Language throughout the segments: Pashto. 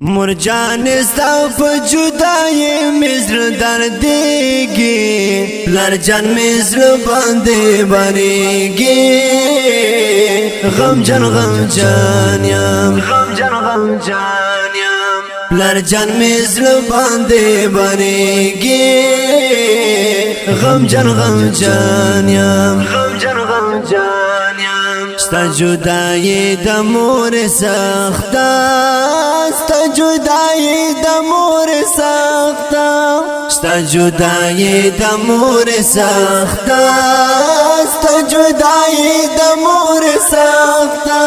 مرجان ستا په جدای مزر دردیږي لرجان مزر باندې باندېږي غمجن غمجن یم لرجان مزر باندې باندېږي غمجن غمجن یم ستا جدای د مور سخته ستا جدای د مور سخته ستا جدای د مور سخته ستا جدای د مور سخته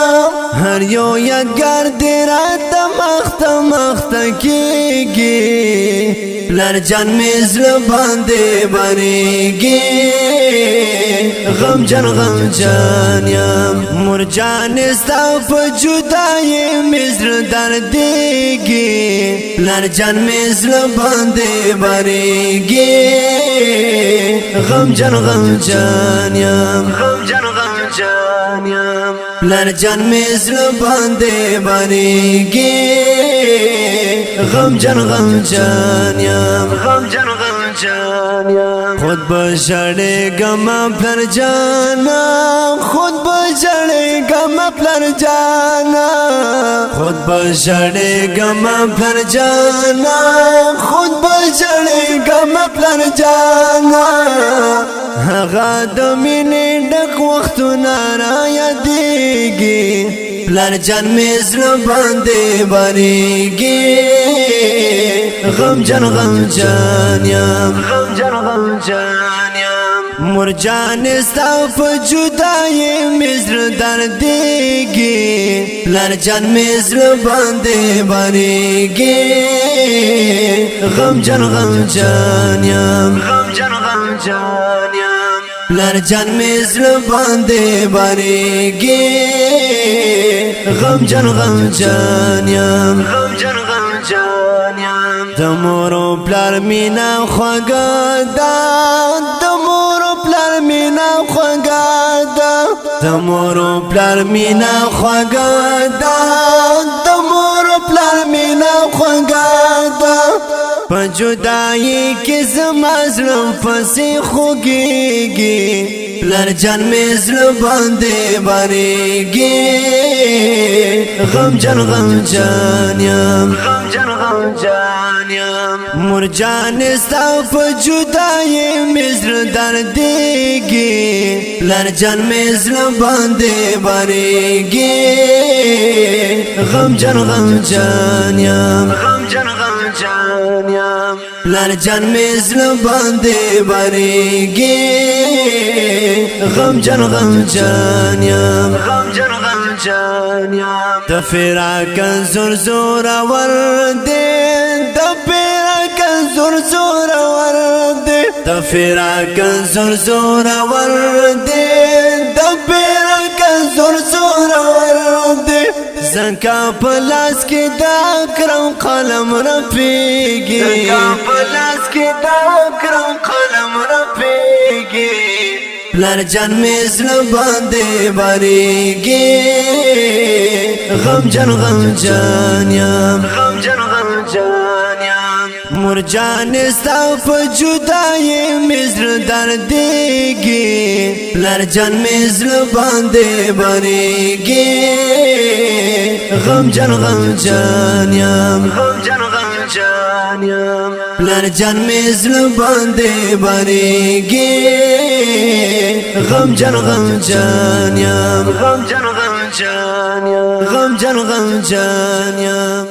هر یو یادګار دې راته مخته کېږي لرجان مې زړه باندې باندېږي غمجن یم مرجان ستا په جدای مې زړه دردېږي لرجان مې زړه باندې باندېږي غمجن یم لرجان مې زړه باندې باندېږي غمجن یم خود بشړېږم پلر جانا خود بشړېږم پلر جانا خود بشړېږم پلر جانا خود بشړېږم پلر جانا هغه د مینې ډک وختونه را یادېږي پلر جان مې زړه باندې باندېږي غمجن یم مرجان ستا په جدای مې زړه دردېږي لرجان مې زړه باندې باندېږي غمجن یم لرجان مې زړه باندې باندېږي غمجن یم د مور او پلار مینا خوږه ده د مور او پلار مینا خوږه ده د مور او پلار مینا خوږه ده د مور او پلار مینا خوږه ده په جدایي کې زما زړه پسې خوږېږي لرجان مې زړه باندې باندېږي غمجن یم مرجان ستا په جدای مې زړه دردېږي لرجان مې زړه باندې باندېږي غمجن یم لرجان مې زړه باندې باندېږي غمجن یم د فراق زور ور دې د فراق زور ور دې د فراق زور ور دې د فراق زور ور دې زنکا پلاس کې دا کرم قلم رپېږي زنکا پلاس کې دا کرم قلم رپېږي لرجان مې زړه باندې باندېږي غمجن یم مرجان ستا په جدای مې زړه دردېږي لرجان مې زړه باندې باندېږي غمجن یم لرجان مې زړه باندې باندېږي غمجن یم